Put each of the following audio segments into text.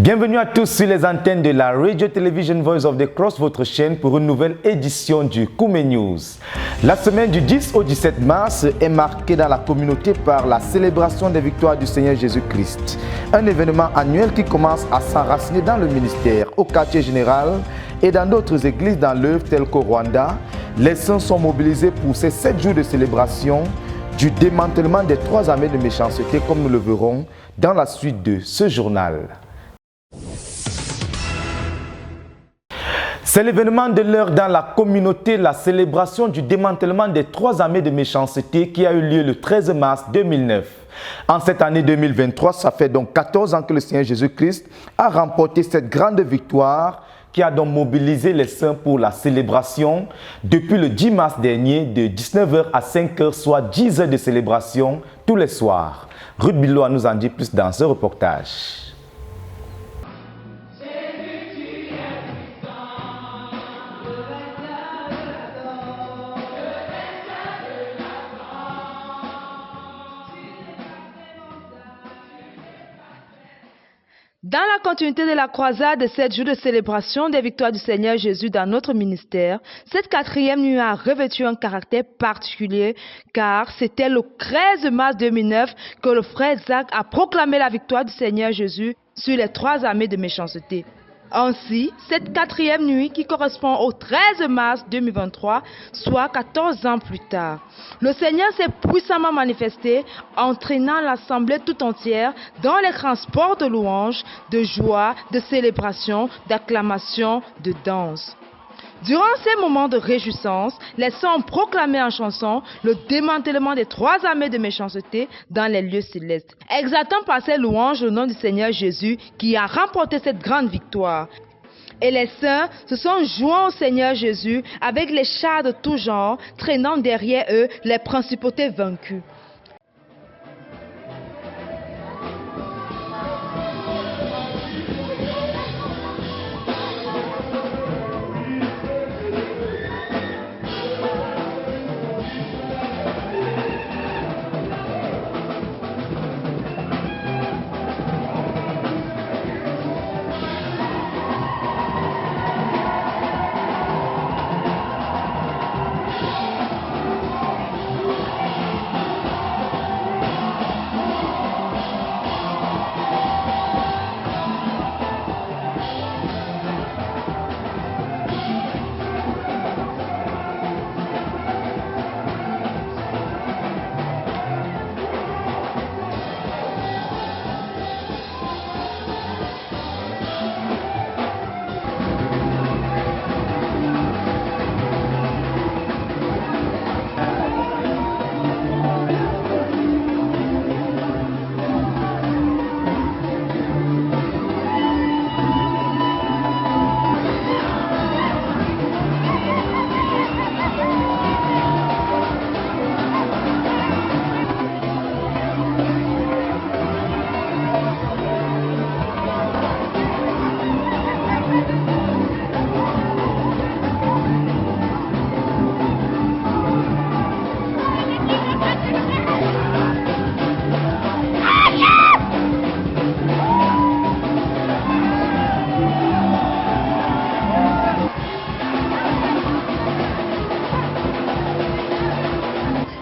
Bienvenue à tous sur les antennes de la Radio Television Voice of the Cross, votre chaîne pour une nouvelle édition du Koumé News. La semaine du 10 au 17 mars est marquée dans la communauté par la célébration des victoires du Seigneur Jésus-Christ. Un événement annuel qui commence à s'enraciner dans le ministère, au quartier général et dans d'autres églises dans l'œuvre telles qu'au Rwanda. Les saints sont mobilisés pour ces 7 jours de célébration du démantèlement des 3 armées de méchanceté, comme nous le verrons dans la suite de ce journal. C'est l'événement de l'heure dans la communauté, la célébration du démantèlement des 3 armées de méchanceté qui a eu lieu le 13 mars 2009. En cette année 2023, ça fait donc 14 ans que le Seigneur Jésus-Christ a remporté cette grande victoire qui a donc mobilisé les saints pour la célébration depuis le 10 mars dernier de 19h à 5h, soit 10 heures de célébration tous les soirs. Ruth Biloa nous en dit plus dans ce reportage. Dans la continuité de la croisade de 7 jours de célébration des victoires du Seigneur Jésus dans notre ministère, cette 4e nuit a revêtu un caractère particulier car c'était le 13 mars 2009 que le frère Zach a proclamé la victoire du Seigneur Jésus sur les 3 armées de méchanceté. Ainsi, cette 4e nuit qui correspond au 13 mars 2023, soit 14 ans plus tard, le Seigneur s'est puissamment manifesté, entraînant l'assemblée tout entière dans les transports de louanges, de joie, de célébration, d'acclamation, de danse. Durant ces moments de réjouissance, les saints ont proclamé en chanson le démantèlement des 3 armées de méchanceté dans les lieux célestes, exaltant par ces louanges le nom du Seigneur Jésus qui a remporté cette grande victoire. Et les saints se sont joints au Seigneur Jésus avec les chars de tout genre, traînant derrière eux les principautés vaincues.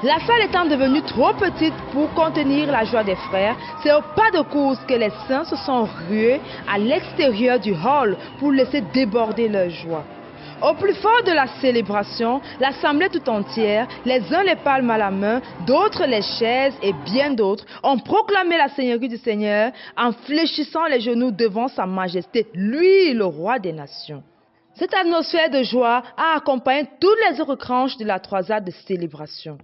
La salle étant devenue trop petite pour contenir la joie des frères, c'est au pas de course que les saints se sont rués à l'extérieur du hall pour laisser déborder leur joie. Au plus fort de la célébration, l'assemblée tout entière, les uns les palmes à la main, d'autres les chaises et bien d'autres, ont proclamé la seigneurie du Seigneur en fléchissant les genoux devant sa majesté, lui le roi des nations. Cette atmosphère de joie a accompagné toutes les autres tranches de la croisade de célébration.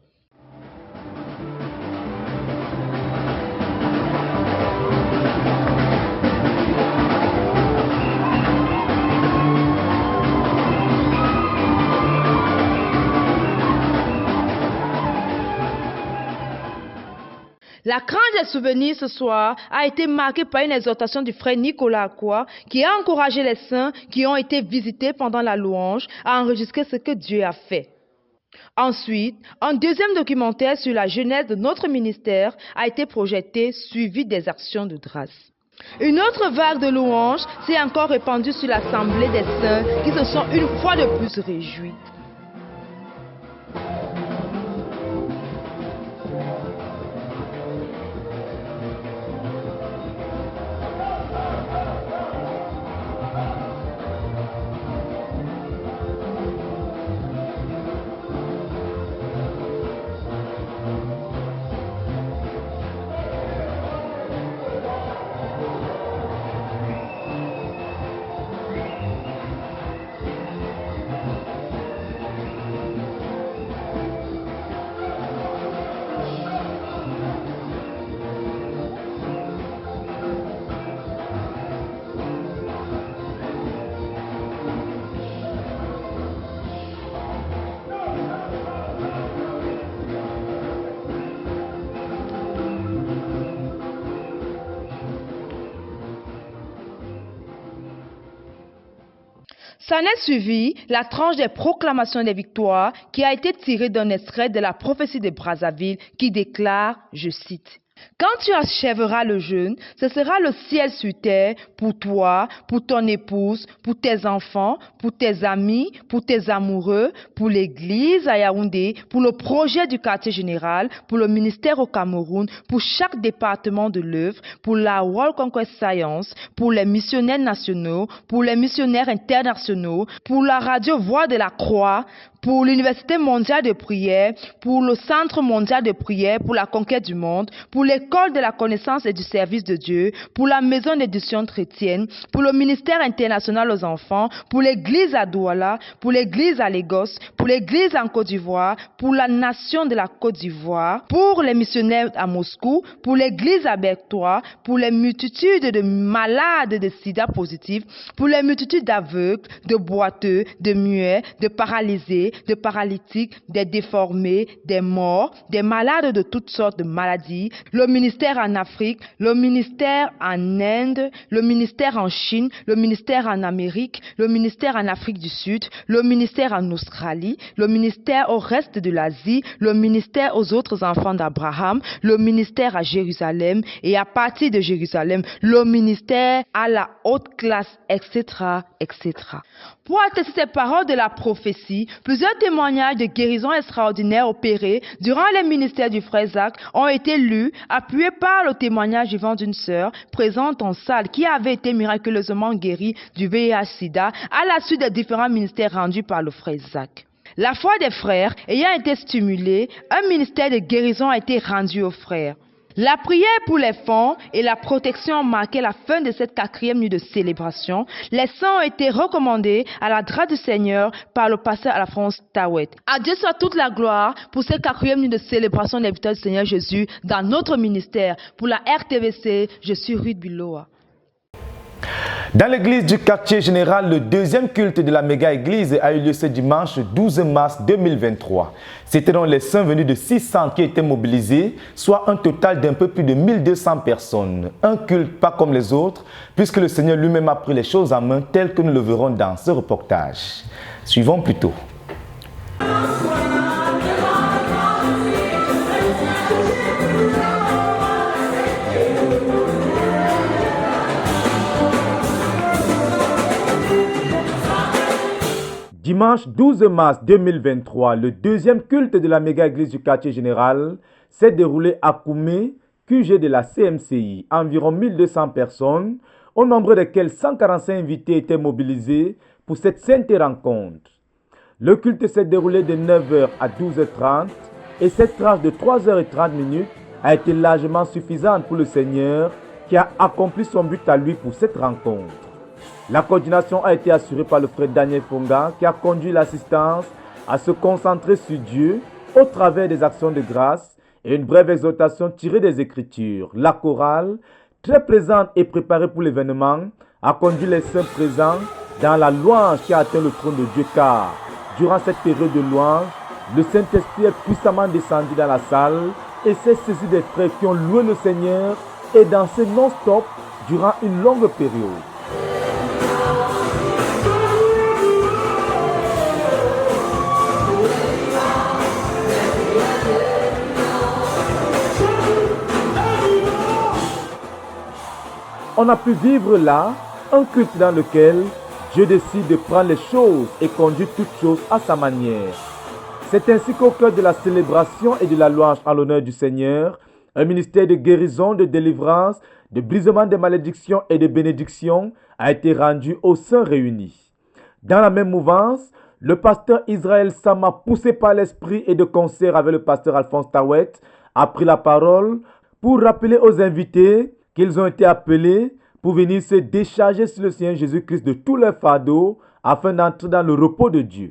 La cranche des souvenirs ce soir a été marquée par une exhortation du frère Nicolas Akwa qui a encouragé les saints qui ont été visités pendant la louange à enregistrer ce que Dieu a fait. Ensuite, un deuxième documentaire sur la jeunesse de notre ministère a été projeté, suivi des actions de grâce. Une autre vague de louanges s'est encore répandue sur l'assemblée des saints qui se sont une fois de plus réjouis. S'en est suivi la tranche des proclamations des victoires qui a été tirée d'un extrait de la prophétie de Brazzaville qui déclare, je cite, « Quand tu achèveras le jeûne, ce sera le ciel sur terre pour toi, pour ton épouse, pour tes enfants, pour tes amis, pour tes amoureux, pour l'église à Yaoundé, pour le projet du quartier général, pour le ministère au Cameroun, pour chaque département de l'œuvre, pour la World Conquest Science, pour les missionnaires nationaux, pour les missionnaires internationaux, pour la radio Voix de la Croix, pour l'Université mondiale de prière, pour le Centre mondial de prière, pour la conquête du monde, pour l'école de la connaissance et du service de Dieu, pour la maison d'édition chrétienne, pour le ministère international aux enfants, pour l'église à Douala, pour l'église à Lagos, pour l'église en Côte d'Ivoire, pour la nation de la Côte d'Ivoire, pour les missionnaires à Moscou, pour l'église à Bertois, pour les multitudes de malades de sida positifs, pour les multitudes d'aveugles, de boiteux, de muets, de paralysés, de paralytiques, des déformés, des morts, des malades de toutes sortes de maladies, le ministère en Afrique, le ministère en Inde, le ministère en Chine, le ministère en Amérique, le ministère en Afrique du Sud, le ministère en Australie, le ministère au reste de l'Asie, le ministère aux autres enfants d'Abraham, le ministère à Jérusalem et à partir de Jérusalem, le ministère à la haute classe, etc., etc. Pour attester ces paroles de la prophétie, plusieurs témoignages de guérison extraordinaire opérés durant les ministères du frère Zach ont été lus, appuyés par le témoignage vivant d'une sœur présente en salle qui avait été miraculeusement guérie du VIH-Sida à la suite des différents ministères rendus par le frère Zach. La foi des frères ayant été stimulée, un ministère de guérison a été rendu aux frères. La prière pour les fonds et la protection ont marqué la fin de cette 4e nuit de célébration. Les saints ont été recommandés à la grâce du Seigneur par le pasteur Alphonse Tawet. À Dieu soit toute la gloire pour cette 4e nuit de célébration des victoires du Seigneur Jésus dans notre ministère. Pour la RTVC, je suis Ruth Biloa. Dans l'église du quartier général, le deuxième culte de la méga-église a eu lieu ce dimanche 12 mars 2023. C'était donc les saints venus de 600 qui étaient mobilisés, soit un total d'un peu plus de 1200 personnes. Un culte pas comme les autres, puisque le Seigneur lui-même a pris les choses en main, tel que nous le verrons dans ce reportage. Suivons plutôt. Dimanche 12 mars 2023, le deuxième culte de la méga-église du quartier général s'est déroulé à Koumé, QG de la CMCI. Environ 1200 personnes, au nombre desquelles 145 invités étaient mobilisés pour cette sainte rencontre. Le culte s'est déroulé de 9h à 12h30 et cette tranche de 3h30 a été largement suffisante pour le Seigneur qui a accompli son but à lui pour cette rencontre. La coordination a été assurée par le frère Daniel Fonga qui a conduit l'assistance à se concentrer sur Dieu au travers des actions de grâce et une brève exhortation tirée des Écritures. La chorale, très présente et préparée pour l'événement, a conduit les saints présents dans la louange qui a atteint le trône de Dieu car, durant cette période de louange, le Saint-Esprit est puissamment descendu dans la salle et s'est saisi des frères qui ont loué le Seigneur et dansé non-stop durant une longue période. On a pu vivre là un culte dans lequel Dieu décide de prendre les choses et conduire toutes choses à sa manière. C'est ainsi qu'au cœur de la célébration et de la louange en l'honneur du Seigneur, un ministère de guérison, de délivrance, de brisement des malédictions et de bénédictions a été rendu aux saints réunis. Dans la même mouvance, le pasteur Israël Sama, poussé par l'esprit et de concert avec le pasteur Alphonse Tawet, a pris la parole pour rappeler aux invités qu'ils ont été appelés pour venir se décharger sur le Seigneur Jésus-Christ de tous leurs fardeaux afin d'entrer dans le repos de Dieu.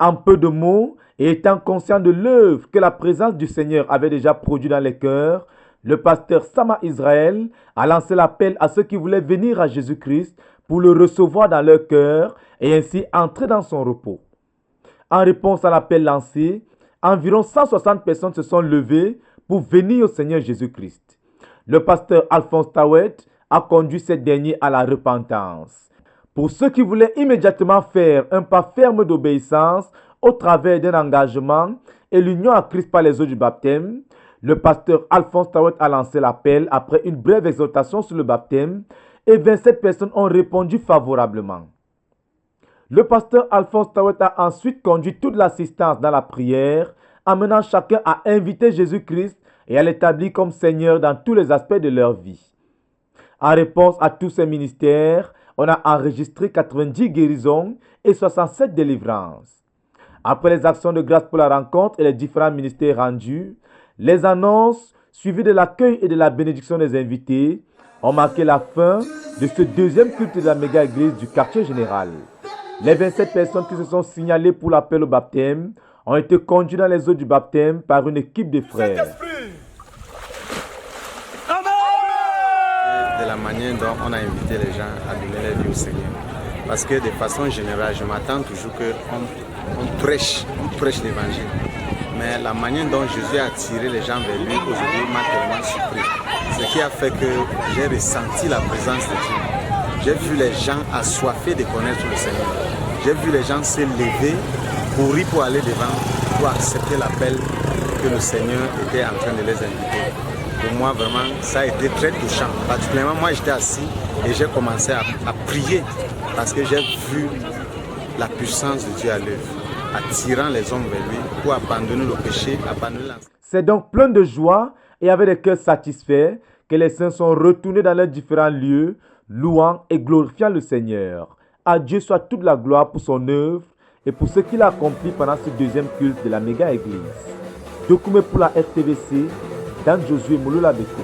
En peu de mots, et étant conscient de l'œuvre que la présence du Seigneur avait déjà produit dans les cœurs, le pasteur Sama Israël a lancé l'appel à ceux qui voulaient venir à Jésus-Christ pour le recevoir dans leur cœur et ainsi entrer dans son repos. En réponse à l'appel lancé, environ 160 personnes se sont levées pour venir au Seigneur Jésus-Christ. Le pasteur Alphonse Tawet a conduit ces derniers à la repentance. Pour ceux qui voulaient immédiatement faire un pas ferme d'obéissance au travers d'un engagement et l'union à Christ par les eaux du baptême, le pasteur Alphonse Tawet a lancé l'appel après une brève exhortation sur le baptême et 27 personnes ont répondu favorablement. Le pasteur Alphonse Tawet a ensuite conduit toute l'assistance dans la prière, amenant chacun à inviter Jésus-Christ et à l'établir comme Seigneur dans tous les aspects de leur vie. En réponse à tous ces ministères, on a enregistré 90 guérisons et 67 délivrances. Après les actions de grâce pour la rencontre et les différents ministères rendus, les annonces, suivies de l'accueil et de la bénédiction des invités, ont marqué la fin de ce deuxième culte de la méga-église du quartier général. Les 27 personnes qui se sont signalées pour l'appel au baptême ont été conduites dans les eaux du baptême par une équipe de frères. De la manière dont on a invité les gens à donner leur vie au Seigneur. Parce que de façon générale, je m'attends toujours qu'on prêche l'évangile. Mais la manière dont Jésus a attiré les gens vers lui aujourd'hui m'a tellement surpris. Ce qui a fait que j'ai ressenti la présence de Dieu. J'ai vu les gens assoiffés de connaître le Seigneur. J'ai vu les gens se lever, courir pour aller devant, pour accepter l'appel que le Seigneur était en train de les inviter. Pour moi, vraiment, ça a été très touchant. Particulièrement, moi, j'étais assis et j'ai commencé à prier parce que j'ai vu la puissance de Dieu à l'œuvre, attirant les hommes vers lui pour abandonner le péché, abandonner l'ensemble. C'est donc plein de joie et avec des cœurs satisfaits que les saints sont retournés dans leurs différents lieux, louant et glorifiant le Seigneur. À Dieu soit toute la gloire pour son œuvre et pour ce qu'il a accompli pendant ce deuxième culte de la méga-église. Dokume pour la RTVC, Dan Josué Mouloula Beko.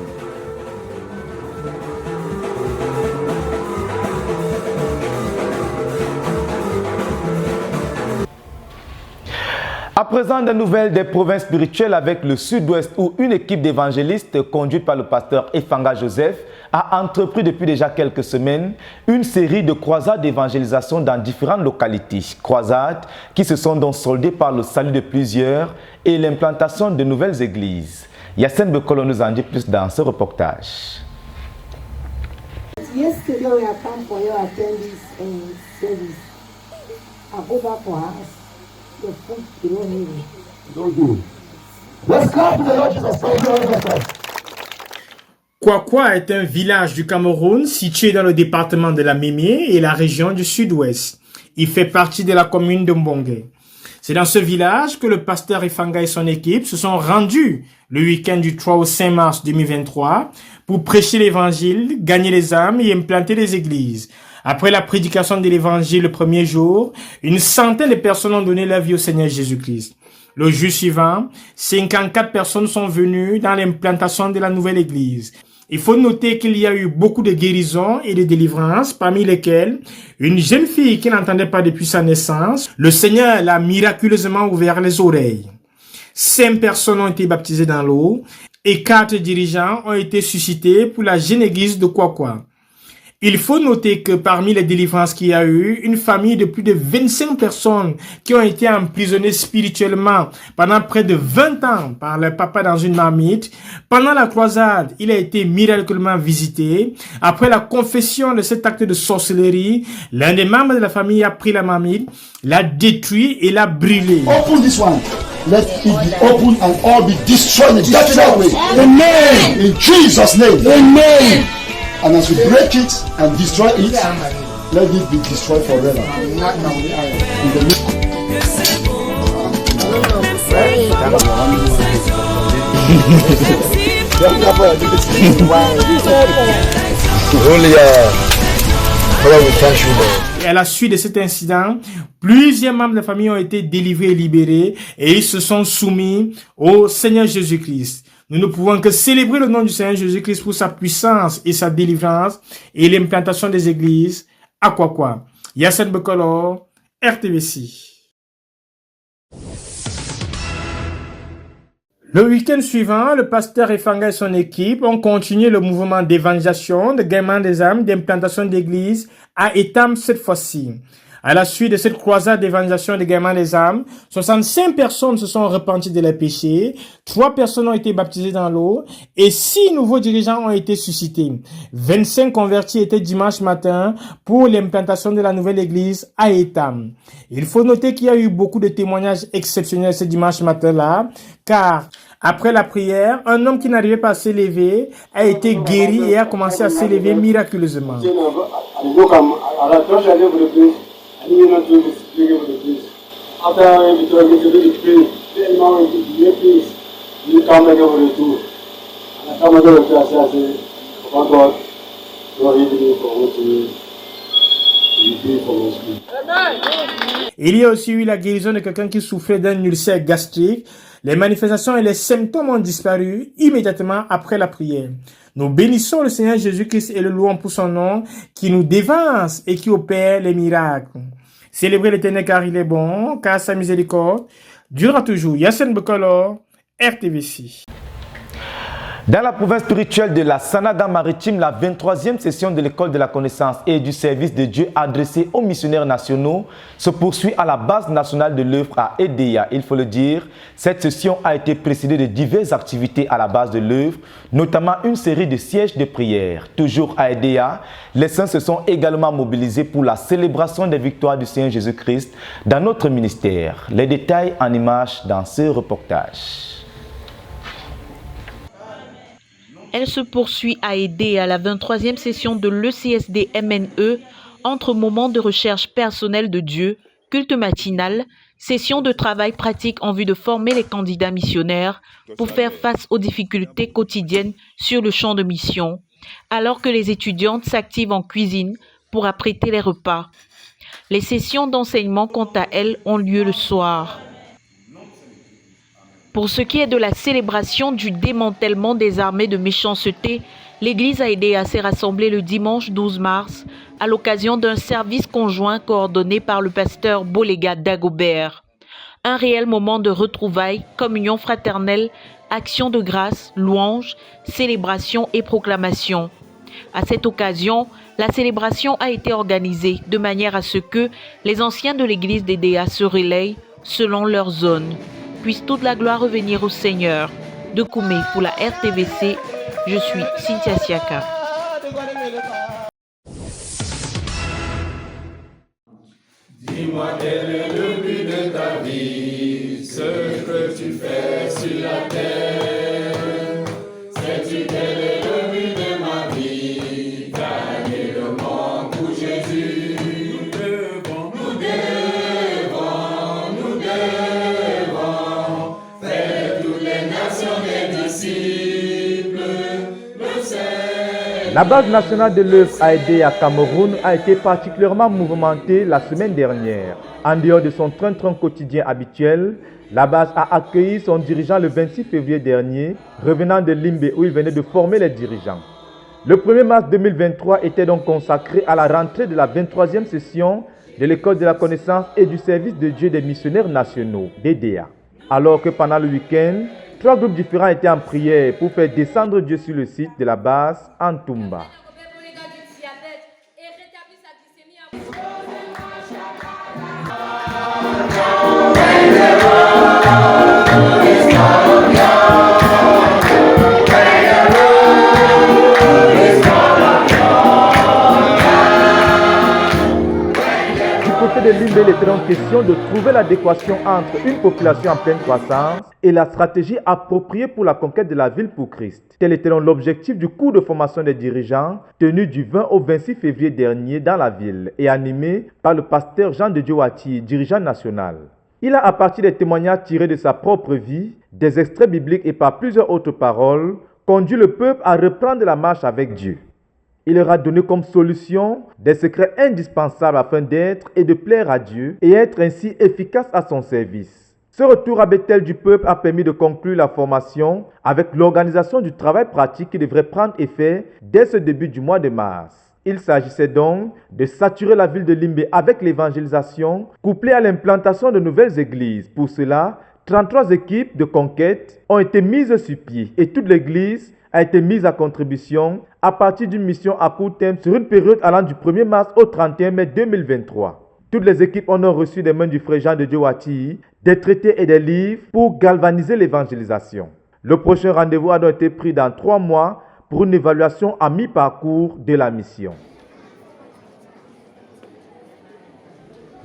À présent, des nouvelles des provinces spirituelles avec le Sud-Ouest où une équipe d'évangélistes conduite par le pasteur Efanga Joseph a entrepris depuis déjà quelques semaines une série de croisades d'évangélisation dans différentes localités. Croisades qui se sont donc soldées par le salut de plusieurs et l'implantation de nouvelles églises. Yassine Bekolo nous en dit plus dans ce reportage. Yesterday we have come for your attendance service. I go back for us. The food you don't need it. Don't do it. Let's clap to the Lord Jesus Christ. Kwakwa est un village du Cameroun situé dans le département de la Mémié et la région du Sud-Ouest. Il fait partie de la commune de Mbongue. C'est dans ce village que le pasteur Efanga et son équipe se sont rendus le week-end du 3 au 5 mars 2023 pour prêcher l'évangile, gagner les âmes et implanter des églises. Après la prédication de l'évangile le premier jour, une centaine de personnes ont donné leur vie au Seigneur Jésus-Christ. Le jour suivant, 54 personnes sont venues dans l'implantation de la nouvelle église. Il faut noter qu'il y a eu beaucoup de guérisons et de délivrances, parmi lesquelles une jeune fille qui n'entendait pas depuis sa naissance, le Seigneur l'a miraculeusement ouvert les oreilles. 5 personnes ont été baptisées dans l'eau et 4 dirigeants ont été suscités pour la jeune église de Kwakwa. Il faut noter que parmi les délivrances qu'il y a eu, une famille de plus de 25 personnes qui ont été emprisonnées spirituellement pendant près de 20 ans par leur papa dans une marmite. Pendant la croisade, il a été miraculeusement visité. Après la confession de cet acte de sorcellerie, l'un des membres de la famille a pris la marmite, l'a détruit et l'a brûlé. Open this one. Let it be open and all be destroyed in that way. Amen. In Jesus' name. Amen. And as you break it and destroy it, let it be destroyed forever. In the name Et à la suite de cet incident, plusieurs membres de la famille ont été délivrés et libérés et ils se sont soumis au Seigneur Jésus-Christ. Nous ne pouvons que célébrer le nom du Seigneur Jésus-Christ pour sa puissance et sa délivrance et l'implantation des églises. À quoi? Yassine Bekolo, RTVC. Le week-end suivant, le pasteur Efanga et son équipe ont continué le mouvement d'évangélisation, de gaiement des âmes, d'implantation d'église à Etam cette fois-ci. À la suite de cette croisade d'évangélisation et de gaiement des âmes, 65 personnes se sont repenties de leurs péchés, 3 personnes ont été baptisées dans l'eau et 6 nouveaux dirigeants ont été suscités. 25 convertis étaient dimanche matin pour l'implantation de la nouvelle église à Etam. Il faut noter qu'il y a eu beaucoup de témoignages exceptionnels ce dimanche matin-là, car après la prière, un homme qui n'arrivait pas à s'élever a été guéri et a commencé à s'élever miraculeusement. Il y a aussi eu la guérison de quelqu'un qui souffrait d'un ulcère gastrique. Les manifestations et les symptômes ont disparu immédiatement après la prière. Nous bénissons le Seigneur Jésus-Christ et le louons pour son nom qui nous dévance et qui opère les miracles. Célébrez l'Éternel car il est bon, car sa miséricorde durera toujours. Yassine Bekolo, RTVC. Dans la province spirituelle de la Sanada Maritime, la 23e session de l'école de la connaissance et du service de Dieu adressée aux missionnaires nationaux se poursuit à la base nationale de l'œuvre à Edea. Il faut le dire, cette session a été précédée de diverses activités à la base de l'œuvre, notamment une série de sièges de prière. Toujours à Edea, les saints se sont également mobilisés pour la célébration des victoires du Seigneur Jésus-Christ dans notre ministère. Les détails en images dans ce reportage. Elle se poursuit à aider à la 23e session de l'ECSD-MNE entre moments de recherche personnelle de Dieu, culte matinal, session de travail pratique en vue de former les candidats missionnaires pour faire face aux difficultés quotidiennes sur le champ de mission, alors que les étudiantes s'activent en cuisine pour apprêter les repas. Les sessions d'enseignement, quant à elles, ont lieu le soir. Pour ce qui est de la célébration du démantèlement des armées de méchanceté, l'Église a aidé à s'est rassemblée le dimanche 12 mars à l'occasion d'un service conjoint coordonné par le pasteur Bolega Dagobert. Un réel moment de retrouvailles, communion fraternelle, action de grâce, louange, célébration et proclamation. À cette occasion, la célébration a été organisée de manière à ce que les anciens de l'Église d'Edea se relayent selon leur zone. Puisse toute la gloire revenir au Seigneur. De Koumé pour la RTVC, je suis Cynthia Siaka. Dis-moi quel est le but de ta vie, ce que tu fais sur la terre. Sais-tu quel est le but de ma vie, gagner le monde pour Jésus. Nous devons faire toutes les nations des disciples. Le Seigneur. La base nationale de l'œuvre à aider à Cameroun a été particulièrement mouvementée la semaine dernière. En dehors de son train-train quotidien habituel, la base a accueilli son dirigeant le 26 février dernier, revenant de Limbe où il venait de former les dirigeants. Le 1er mars 2023 était donc consacré à la rentrée de la 23e session de l'école de la connaissance et du service de Dieu des missionnaires nationaux, DDA. Alors que pendant le week-end, 3 groupes différents étaient en prière pour faire descendre Dieu sur le site de la base en Tumba. Du côté de Limbe, il était donc question de trouver l'adéquation entre une population en pleine croissance et la stratégie appropriée pour la conquête de la ville pour Christ. Tel était donc l'objectif du cours de formation des dirigeants tenu du 20 au 26 février dernier dans la ville et animé par le pasteur Jean de Dieu Wati, dirigeant national. Il a, à partir des témoignages tirés de sa propre vie, des extraits bibliques et par plusieurs autres paroles, conduit le peuple à reprendre la marche avec Dieu. Il leur a donné comme solution des secrets indispensables afin d'être et de plaire à Dieu et être ainsi efficace à son service. Ce retour à Bethel du peuple a permis de conclure la formation avec l'organisation du travail pratique qui devrait prendre effet dès ce début du mois de mars. Il s'agissait donc de saturer la ville de Limbe avec l'évangélisation, couplée à l'implantation de nouvelles églises. Pour cela, 33 équipes de conquête ont été mises sur pied et toute l'église a été mise à contribution à partir d'une mission à court terme sur une période allant du 1er mars au 31 mai 2023. Toutes les équipes ont reçu des mains du frère Jean de Dieu Wati des traités et des livres pour galvaniser l'évangélisation. Le prochain rendez-vous a donc été pris dans 3 mois pour une évaluation à mi-parcours de la mission.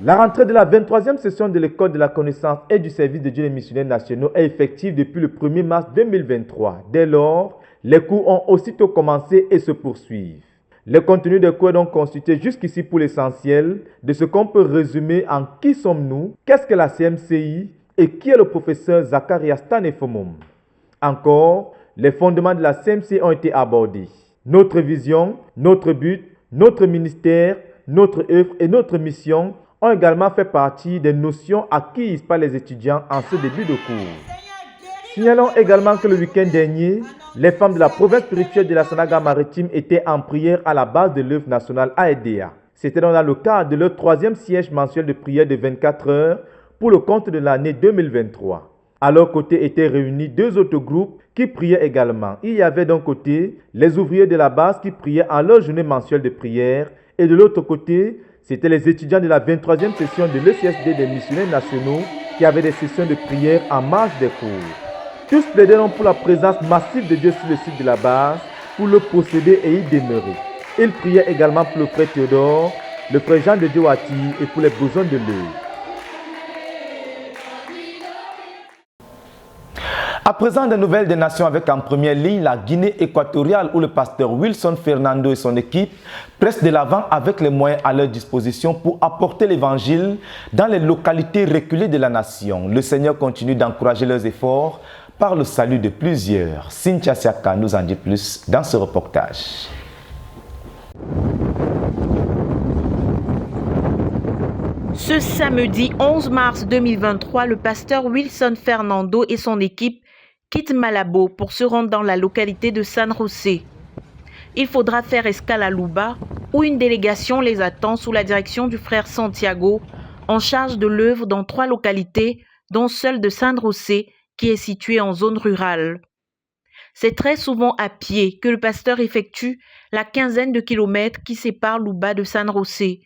La rentrée de la 23e session de l'École de la connaissance et du service de Dieu des missionnaires nationaux est effective depuis le 1er mars 2023. Dès lors, les cours ont aussitôt commencé et se poursuivent. Le contenu des cours est donc constitué jusqu'ici pour l'essentiel de ce qu'on peut résumer en qui sommes-nous, qu'est-ce que la CMCI et qui est le professeur Zacharias Tanefomum. Encore, les fondements de la CMCI ont été abordés. Notre vision, notre but, notre ministère, notre œuvre et notre mission ont également fait partie des notions acquises par les étudiants en ce début de cours. Signalons également que le week-end dernier, les femmes de la province spirituelle de la Sanaga maritime étaient en prière à la base de l'œuvre nationale AEDEA. C'était dans le cadre de leur 3e siège mensuel de prière de 24 heures pour le compte de l'année 2023. À leur côté étaient réunis 2 autres groupes qui priaient également. Il y avait d'un côté les ouvriers de la base qui priaient en leur journée mensuelle de prière et de l'autre côté, c'était les étudiants de la 23e session de l'ECSD des missionnaires nationaux qui avaient des sessions de prière en marge des cours. Tous plaidaient donc pour la présence massive de Dieu sur le site de la base, pour le posséder et y demeurer. Ils priaient également pour le frère Théodore, le frère Jean de Dieu Wati et pour les besoins de l'œuvre. À présent, des nouvelles des nations avec en première ligne la Guinée équatoriale où le pasteur Wilson Fernando et son équipe pressent de l'avant avec les moyens à leur disposition pour apporter l'évangile dans les localités reculées de la nation. Le Seigneur continue d'encourager leurs efforts par le salut de plusieurs. Cynthia Siaka nous en dit plus dans ce reportage. Ce samedi 11 mars 2023, le pasteur Wilson Fernando et son équipe quittent Malabo pour se rendre dans la localité de San José. Il faudra faire escale à Luba, où une délégation les attend sous la direction du frère Santiago, en charge de l'œuvre dans 3 localités, dont celle de San José, qui est située en zone rurale. C'est très souvent à pied que le pasteur effectue la quinzaine de kilomètres qui séparent Luba de San José.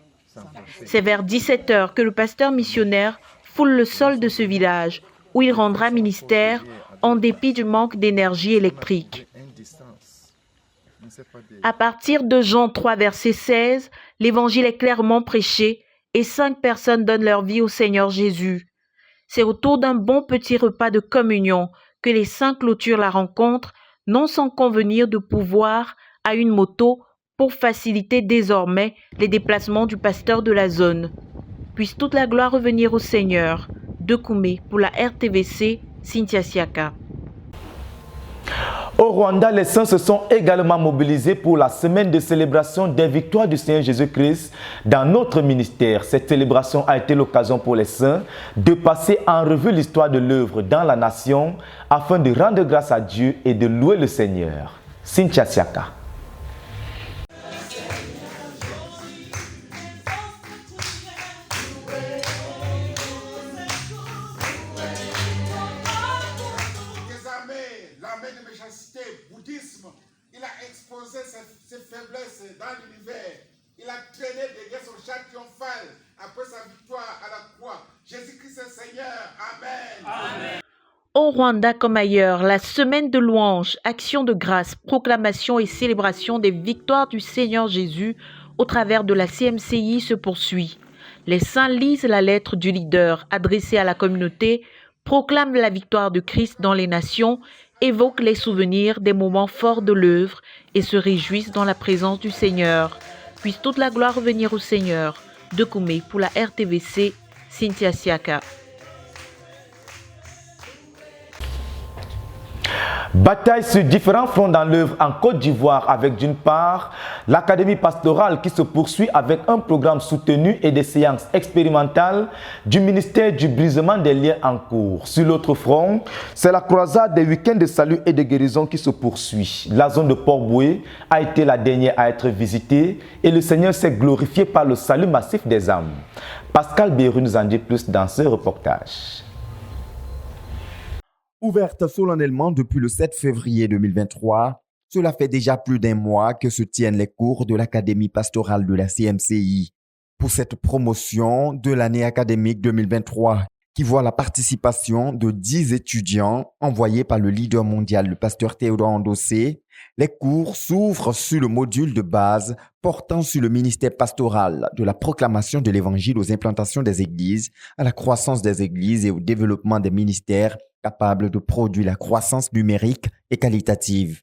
C'est vers 17 h que le pasteur missionnaire foule le sol de ce village, où il rendra ministère en dépit du manque d'énergie électrique. À partir de Jean 3, verset 16, l'évangile est clairement prêché et 5 personnes donnent leur vie au Seigneur Jésus. C'est autour d'un bon petit repas de communion que les 5 clôturent la rencontre, non sans convenir de pourvoir à une moto pour faciliter désormais les déplacements du pasteur de la zone. Puisse toute la gloire revenir au Seigneur. De Koumé pour la RTVC, Cynthia Siaka. Au Rwanda, les saints se sont également mobilisés pour la semaine de célébration des victoires du Seigneur Jésus-Christ dans notre ministère. Cette célébration a été l'occasion pour les saints de passer en revue l'histoire de l'œuvre dans la nation afin de rendre grâce à Dieu et de louer le Seigneur. Cynthia Siaka. Il a exposé ses faiblesses dans l'univers. Il a traîné des guerres au char triomphal après sa victoire à la croix. Jésus-Christ est Seigneur. Amen. Amen. Au Rwanda comme ailleurs, la semaine de louange, action de grâce, proclamation et célébration des victoires du Seigneur Jésus au travers de la CMCI se poursuit. Les saints lisent la lettre du leader adressée à la communauté, proclament la victoire de Christ dans les nations, évoquent les souvenirs des moments forts de l'œuvre et se réjouissent dans la présence du Seigneur. Puisse toute la gloire revenir au Seigneur. De Koumé pour la RTVC, Cynthia Siaka. Bataille sur différents fronts dans l'œuvre en Côte d'Ivoire avec d'une part l'Académie pastorale qui se poursuit avec un programme soutenu et des séances expérimentales du ministère du brisement des liens en cours. Sur l'autre front, c'est la croisade des week-ends de salut et de guérison qui se poursuit. La zone de Port-Boué a été la dernière à être visitée et le Seigneur s'est glorifié par le salut massif des âmes. Pascal Béru nous en dit plus dans ce reportage. Ouverte solennellement depuis le 7 février 2023, cela fait déjà plus d'un mois que se tiennent les cours de l'Académie pastorale de la CMCI. Pour cette promotion de l'année académique 2023, qui voit la participation de 10 étudiants envoyés par le leader mondial, le pasteur Théodore Ndossé, les cours s'ouvrent sur le module de base portant sur le ministère pastoral de la proclamation de l'évangile aux implantations des églises, à la croissance des églises et au développement des ministères capables de produire la croissance numérique et qualitative.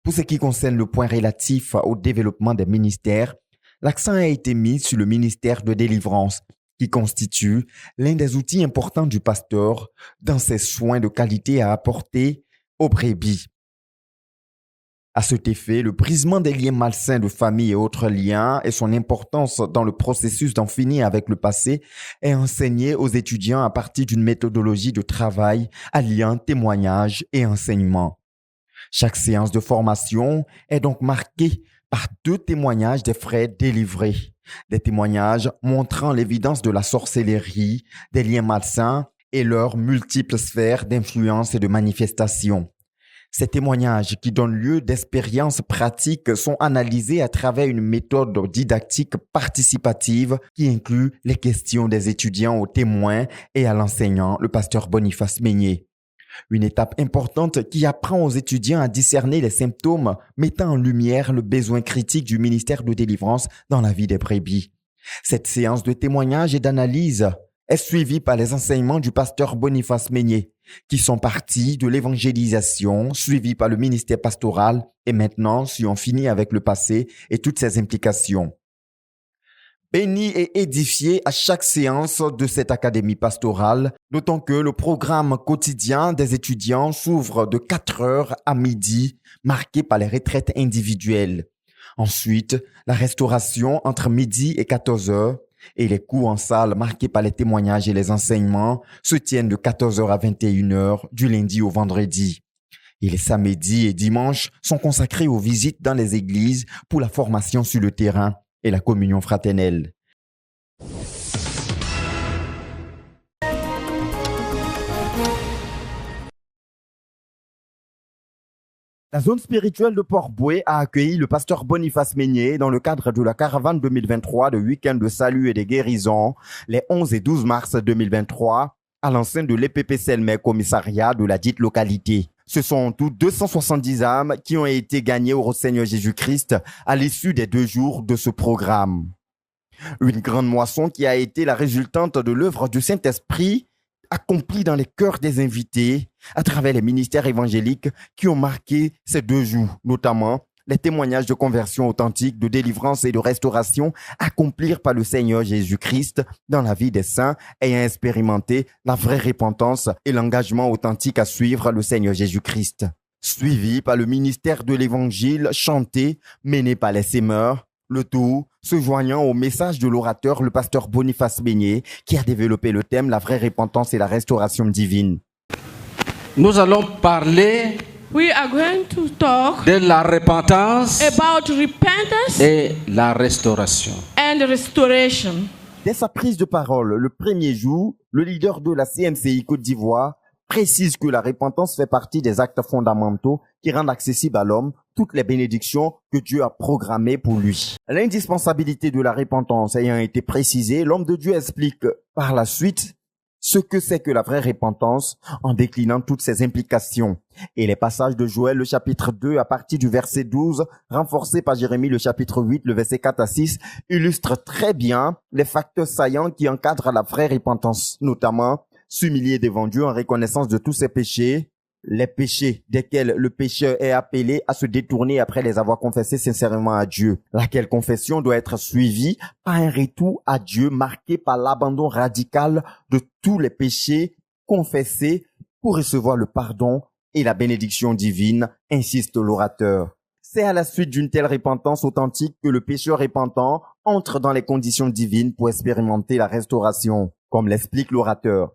Pour ce qui concerne le point relatif au développement des ministères, l'accent a été mis sur le ministère de délivrance, qui constitue l'un des outils importants du pasteur dans ses soins de qualité à apporter aux brebis. À cet effet, le brisement des liens malsains de famille et autres liens et son importance dans le processus d'en finir avec le passé est enseigné aux étudiants à partir d'une méthodologie de travail alliant témoignage et enseignement. Chaque séance de formation est donc marquée par 2 témoignages des frères délivrés, des témoignages montrant l'évidence de la sorcellerie, des liens malsains et leurs multiples sphères d'influence et de manifestation. Ces témoignages qui donnent lieu d'expériences pratiques sont analysés à travers une méthode didactique participative qui inclut les questions des étudiants aux témoins et à l'enseignant, le pasteur Boniface Meigné. Une étape importante qui apprend aux étudiants à discerner les symptômes mettant en lumière le besoin critique du ministère de délivrance dans la vie des brebis. Cette séance de témoignage et d'analyse est suivie par les enseignements du pasteur Boniface Meigné, qui sont partis de l'évangélisation, suivis par le ministère pastoral et maintenant si on finit avec le passé et toutes ses implications. Béni et édifié à chaque séance de cette académie pastorale, d'autant que le programme quotidien des étudiants s'ouvre de 4 heures à midi, marqué par les retraites individuelles. Ensuite, la restauration entre midi et 14 heures et les cours en salle marqués par les témoignages et les enseignements se tiennent de 14h à 21h du lundi au vendredi. Et les samedis et dimanches sont consacrés aux visites dans les églises pour la formation sur le terrain et la communion fraternelle. La zone spirituelle de Port-Boué a accueilli le pasteur Boniface Meigné dans le cadre de la caravane 2023 de week-end de salut et de guérison les 11 et 12 mars 2023 à l'enceinte de l'EPP Selmer commissariat de la dite localité. Ce sont en tout 270 âmes qui ont été gagnées au Seigneur Jésus-Christ à l'issue des 2 jours de ce programme. Une grande moisson qui a été la résultante de l'œuvre du Saint-Esprit accompli dans les cœurs des invités à travers les ministères évangéliques qui ont marqué ces 2 jours, notamment les témoignages de conversion authentique, de délivrance et de restauration accomplis par le Seigneur Jésus-Christ dans la vie des saints ayant expérimenté la vraie repentance et l'engagement authentique à suivre le Seigneur Jésus-Christ. Suivi par le ministère de l'Évangile chanté, mené par les sémeurs, le tout se joignant au message de l'orateur, le pasteur Boniface Meigné, qui a développé le thème « La vraie repentance et la restauration divine ». Nous allons parler We are going to talk de la repentance about repentance et la restauration. And restoration. Dès sa prise de parole le premier jour, le leader de la CMCI Côte d'Ivoire précise que la repentance fait partie des actes fondamentaux qui rendent accessibles à l'homme toutes les bénédictions que Dieu a programmées pour lui. L'indispensabilité de la repentance ayant été précisée, l'homme de Dieu explique par la suite ce que c'est que la vraie repentance en déclinant toutes ses implications. Et les passages de Joël, le chapitre 2, à partir du verset 12, renforcés par Jérémie, le chapitre 8, le verset 4 à 6, illustrent très bien les facteurs saillants qui encadrent la vraie repentance, notamment s'humilier devant Dieu en reconnaissance de tous ses péchés, les péchés desquels le pécheur est appelé à se détourner après les avoir confessés sincèrement à Dieu, laquelle confession doit être suivie par un retour à Dieu marqué par l'abandon radical de tous les péchés confessés pour recevoir le pardon et la bénédiction divine, insiste l'orateur. C'est à la suite d'une telle repentance authentique que le pécheur repentant entre dans les conditions divines pour expérimenter la restauration, comme l'explique l'orateur.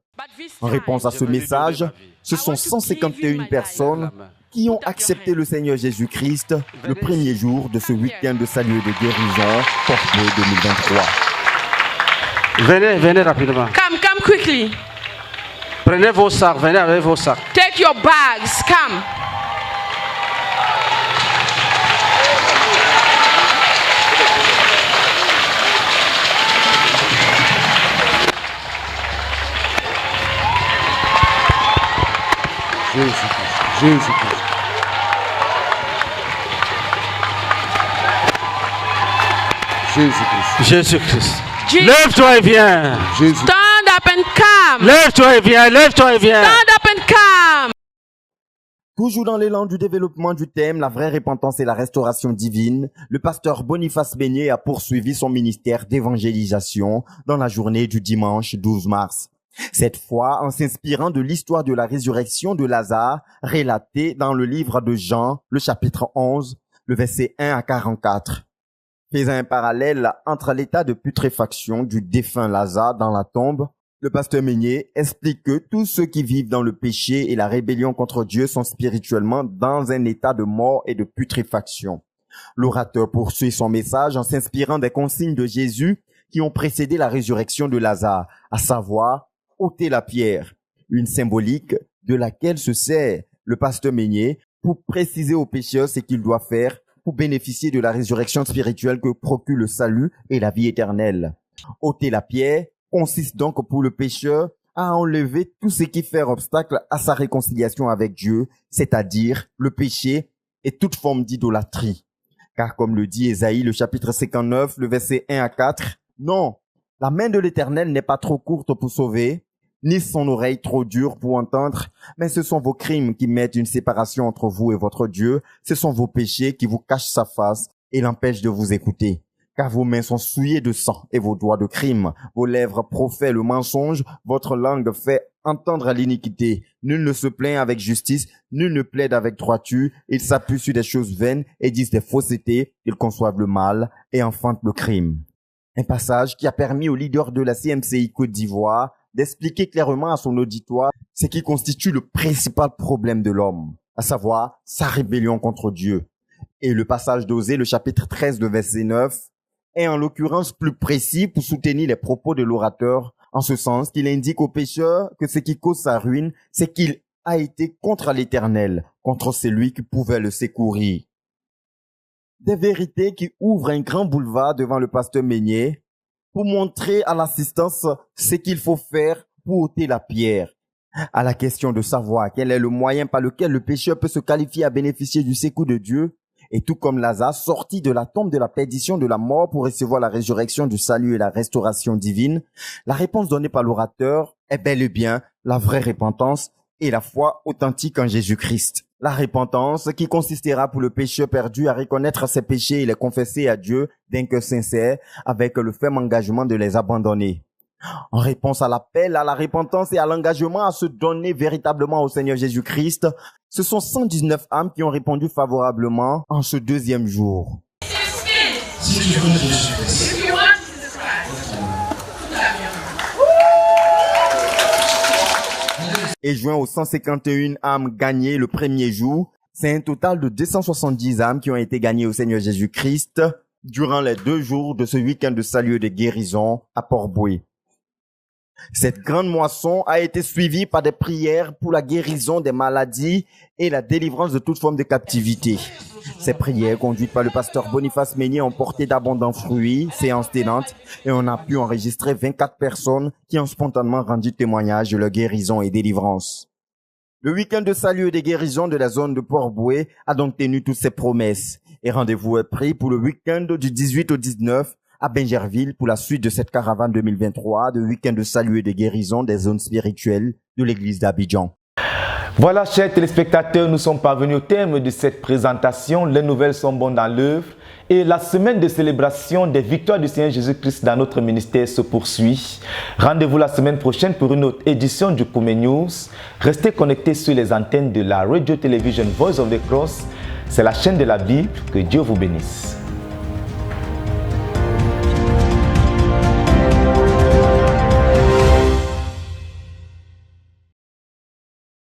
En réponse à ce message, ce sont 151 personnes qui ont accepté le Seigneur Jésus-Christ le premier jour de ce week-end de salut et de guérison Porte-Bouée 2023. Venez rapidement. Come quickly. Prenez vos sacs, venez avec vos sacs. Take your bags. Come. Jésus-Christ. Jésus-Christ. Lève-toi et viens. Stand up and come. Lève-toi et viens, lève-toi et viens. Stand up and come. Toujours dans l'élan du développement du thème, la vraie repentance et la restauration divine, le pasteur Boniface Beignet a poursuivi son ministère d'évangélisation dans la journée du dimanche 12 mars. Cette fois, en s'inspirant de l'histoire de la résurrection de Lazare, relatée dans le livre de Jean, le chapitre 11, le verset 1 à 44. Faisant un parallèle entre l'état de putréfaction du défunt Lazare dans la tombe, le pasteur Meunier explique que tous ceux qui vivent dans le péché et la rébellion contre Dieu sont spirituellement dans un état de mort et de putréfaction. L'orateur poursuit son message en s'inspirant des consignes de Jésus qui ont précédé la résurrection de Lazare, à savoir ôter la pierre, une symbolique de laquelle se sert le pasteur Meunier pour préciser aux pécheurs ce qu'ils doivent faire pour bénéficier de la résurrection spirituelle que procure le salut et la vie éternelle. Ôter la pierre consiste donc pour le pécheur à enlever tout ce qui fait obstacle à sa réconciliation avec Dieu, c'est-à-dire le péché et toute forme d'idolâtrie. Car comme le dit Ésaïe, le chapitre 59, le verset 1 à 4, non, la main de l'Éternel n'est pas trop courte pour sauver, ni son oreille trop dure pour entendre, mais ce sont vos crimes qui mettent une séparation entre vous et votre Dieu, ce sont vos péchés qui vous cachent sa face et l'empêchent de vous écouter. Car vos mains sont souillées de sang et vos doigts de crime, vos lèvres profèrent le mensonge, votre langue fait entendre l'iniquité. Nul ne se plaint avec justice, nul ne plaide avec droiture, ils s'appuient sur des choses vaines et disent des faussetés, ils conçoivent le mal et enfantent le crime. Un passage qui a permis au leader de la CMCI Côte d'Ivoire d'expliquer clairement à son auditoire ce qui constitue le principal problème de l'homme, à savoir sa rébellion contre Dieu. Et le passage d'Osée, le chapitre 13, le verset 9, est en l'occurrence plus précis pour soutenir les propos de l'orateur, en ce sens qu'il indique au pécheur que ce qui cause sa ruine, c'est qu'il a été contre l'Éternel, contre celui qui pouvait le secourir. Des vérités qui ouvrent un grand boulevard devant le pasteur Meunier pour montrer à l'assistance ce qu'il faut faire pour ôter la pierre. À la question de savoir quel est le moyen par lequel le pécheur peut se qualifier à bénéficier du secours de Dieu, et tout comme Lazare sorti de la tombe de la perdition de la mort pour recevoir la résurrection du salut et la restauration divine, la réponse donnée par l'orateur est bel et bien la vraie repentance et la foi authentique en Jésus-Christ. La repentance qui consistera pour le pécheur perdu à reconnaître ses péchés et les confesser à Dieu d'un cœur sincère avec le ferme engagement de les abandonner. En réponse à l'appel à la repentance et à l'engagement à se donner véritablement au Seigneur Jésus-Christ, ce sont 119 âmes qui ont répondu favorablement en ce deuxième jour. Et joint aux 151 âmes gagnées le premier jour, c'est un total de 270 âmes qui ont été gagnées au Seigneur Jésus-Christ durant les 2 jours de ce week-end de salut et de guérison à Port-Bouée. Cette grande moisson a été suivie par des prières pour la guérison des maladies et la délivrance de toute forme de captivité. Ces prières conduites par le pasteur Boniface Meunier ont porté d'abondants fruits, séance tenante, et on a pu enregistrer 24 personnes qui ont spontanément rendu témoignage de leur guérison et délivrance. Le week-end de salut et de guérison de la zone de Port-Bouët a donc tenu toutes ses promesses. Et rendez-vous est pris pour le week-end du 18 au 19 à Bingerville pour la suite de cette caravane 2023 de week-end de salut et de guérison des zones spirituelles de l'église d'Abidjan. Voilà, chers téléspectateurs, nous sommes parvenus au terme de cette présentation. Les nouvelles sont bonnes dans l'œuvre et la semaine de célébration des victoires du Seigneur Jésus-Christ dans notre ministère se poursuit. Rendez-vous la semaine prochaine pour une autre édition du Koumé News. Restez connectés sur les antennes de la Radio Television Voice of the Cross. C'est la chaîne de la Bible. Que Dieu vous bénisse.